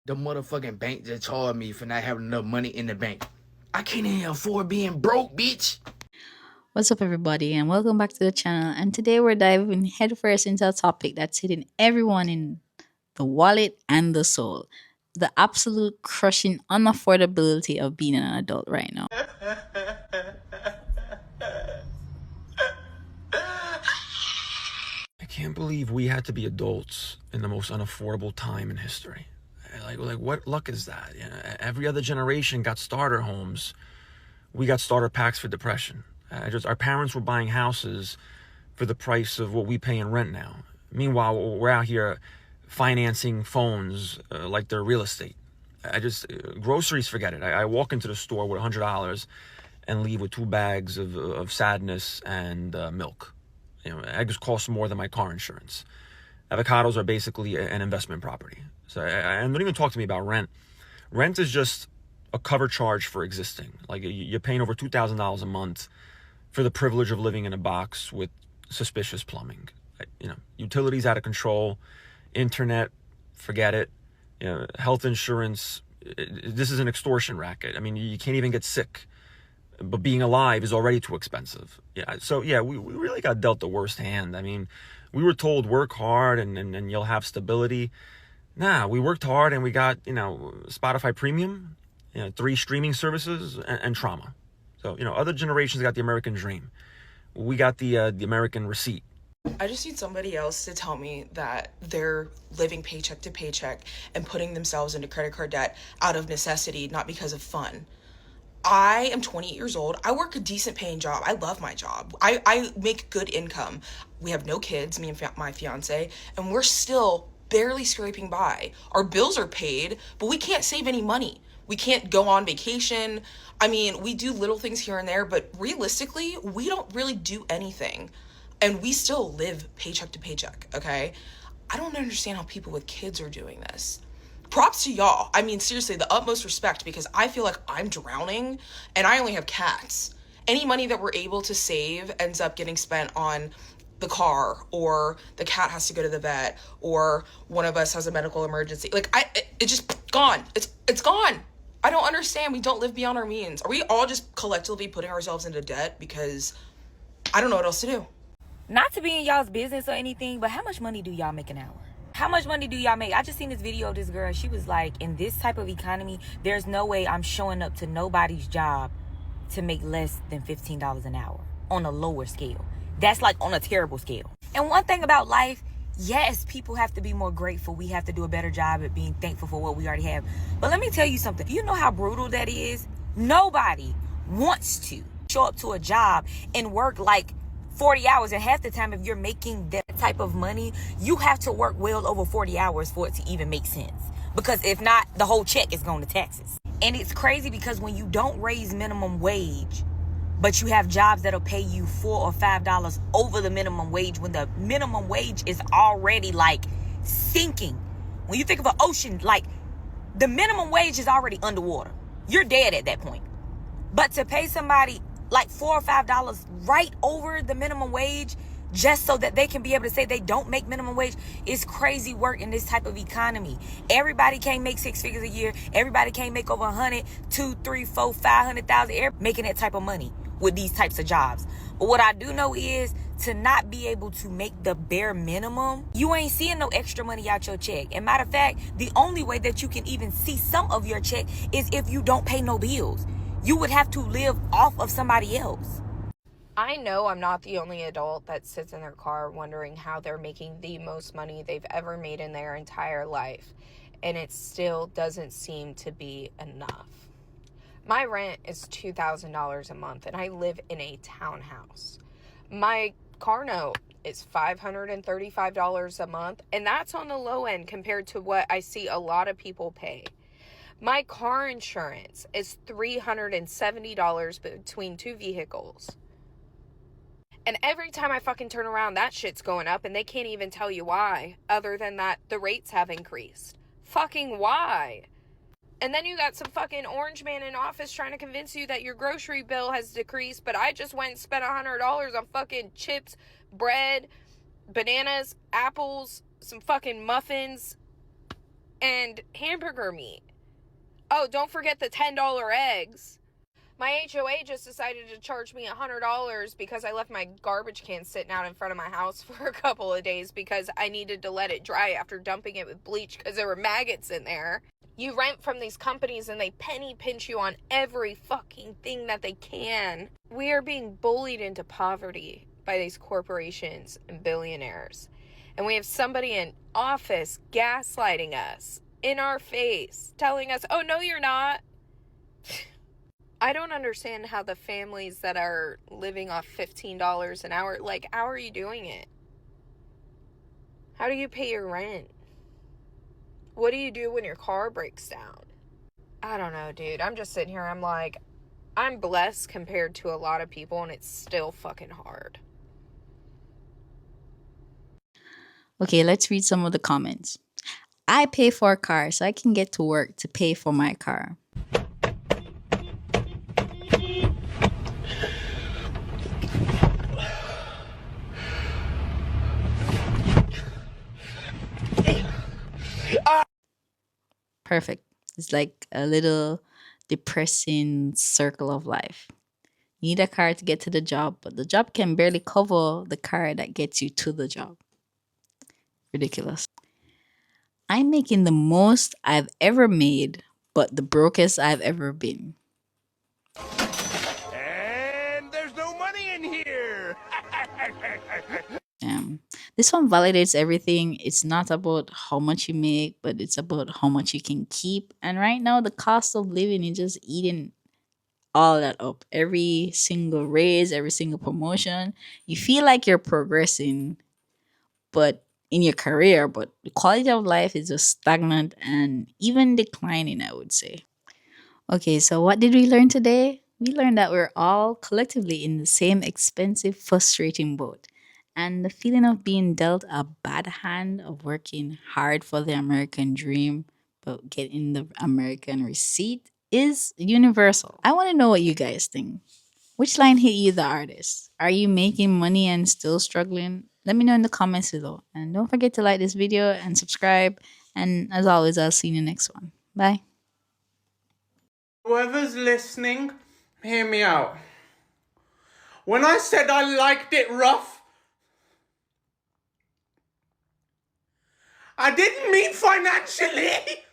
The motherfucking bank just charged me for not having enough money in the bank. I can't even afford being broke, bitch. What's up, everybody, and welcome back to the channel. And today we're diving headfirst into a topic that's hitting everyone in the wallet and the soul: the absolute crushing unaffordability of being an adult right now. I can't believe we had to be adults in the most unaffordable time in history. Like what luck is that? You know, every other generation got starter homes. We got starter packs for depression. Our parents were buying houses for the price of what we pay in rent now. Meanwhile, we're out here financing phones like they're real estate. Groceries, forget it. I walk into the store with $100 and leave with 2 bags of sadness and milk. You know, eggs cost more than my car insurance. Avocados are basically an investment property. So and don't even talk to me about rent. Rent is just a cover charge for existing. Like you're paying over $2,000 a month for the privilege of living in a box with suspicious plumbing. You know, utilities out of control, internet, forget it. You know, health insurance. This is an extortion racket. I mean, you can't even get sick. But being alive is already too expensive. We really got dealt the worst hand. I mean, we were told work hard and you'll have stability. Nah, we worked hard and we got, Spotify Premium, 3 streaming services and trauma. So, other generations got the American dream. We got the American receipt. I just need somebody else to tell me that they're living paycheck to paycheck and putting themselves into credit card debt out of necessity, not because of fun. I am 28 years old. I work a decent paying job. I love my job. I make good income. We have no kids, me and my fiance, and we're still barely scraping by. Our bills are paid, but we can't save any money. We can't go on vacation. I mean, we do little things here and there, but realistically, we don't really do anything. And we still live paycheck to paycheck, okay? I don't understand how people with kids are doing this. Props to y'all. I mean, seriously, the utmost respect, because I feel like I'm drowning and I only have cats. Any money that we're able to save ends up getting spent on the car, or the cat has to go to the vet, or one of us has a medical emergency. It's just gone. It's gone. I don't understand. We don't live beyond our means. Are we all just collectively putting ourselves into debt because I don't know what else to do? Not to be in y'all's business or anything, but how much money do y'all make an hour? How much money do y'all make? I just seen this video of this girl. She was like, in this type of economy, there's no way I'm showing up to nobody's job to make less than $15 an hour on a lower scale. That's like on a terrible scale. And one thing about life, yes, people have to be more grateful. We have to do a better job at being thankful for what we already have. But let me tell you something. You know how brutal that is? Nobody wants to show up to a job and work like 40 hours, and half the time, if you're making that type of money, you have to work well over 40 hours for it to even make sense. Because if not, the whole check is going to taxes. And it's crazy because when you don't raise minimum wage, but you have jobs that'll pay you $4 or $5 over the minimum wage, when the minimum wage is already like sinking. When you think of an ocean, like the minimum wage is already underwater. You're dead at that point. But to pay somebody like $4 or $5 right over the minimum wage just so that they can be able to say they don't make minimum wage is crazy work in this type of economy. Everybody can't make 6 figures a year. Everybody can't make over 100, 2, 3, 4, 500,000 making that type of money with these types of jobs. But what I do know is to not be able to make the bare minimum, you ain't seeing no extra money out your check. And matter of fact, the only way that you can even see some of your check is if you don't pay no bills. You would have to live off of somebody else. I know I'm not the only adult that sits in their car wondering how they're making the most money they've ever made in their entire life, and it still doesn't seem to be enough. My rent is $2,000 a month, and I live in a townhouse. My car note is $535 a month, and that's on the low end compared to what I see a lot of people pay. My car insurance is $370 between 2 vehicles. And every time I fucking turn around, that shit's going up, and they can't even tell you why, other than that the rates have increased. Fucking why? And then you got some fucking orange man in office trying to convince you that your grocery bill has decreased, but I just went and spent $100 on fucking chips, bread, bananas, apples, some fucking muffins, and hamburger meat. Oh, don't forget the $10 eggs. My HOA just decided to charge me $100 because I left my garbage can sitting out in front of my house for a couple of days because I needed to let it dry after dumping it with bleach because there were maggots in there. You rent from these companies and they penny pinch you on every fucking thing that they can. We are being bullied into poverty by these corporations and billionaires. And we have somebody in office gaslighting us in our face, telling us, oh, no, you're not. I don't understand how the families that are living off $15 an hour, like, how are you doing it? How do you pay your rent? What do you do when your car breaks down? I don't know, dude. I'm just sitting here. I'm like, I'm blessed compared to a lot of people, and it's still fucking hard. Okay, let's read some of the comments. I pay for a car so I can get to work to pay for my car. Perfect. It's like a little depressing circle of life. You need a car to get to the job, but the job can barely cover the car that gets you to the job. Ridiculous. I'm making the most I've ever made, but the brokest I've ever been. And there's no money in here. This one validates everything. It's not about how much you make, but it's about how much you can keep. And right now, the cost of living is just eating all that up. Every single raise, every single promotion, you feel like you're progressing, but in your career, but the quality of life is just stagnant and even declining, I would say. Okay, so what did we learn today? We learned that we're all collectively in the same expensive, frustrating boat. And the feeling of being dealt a bad hand of working hard for the American dream, but getting the American receipt is universal. I want to know what you guys think. Which line hit you the hardest? Are you making money and still struggling? Let me know in the comments below. And don't forget to like this video and subscribe. And as always, I'll see you in the next one. Bye. Whoever's listening, hear me out. When I said I liked it rough, I didn't mean financially.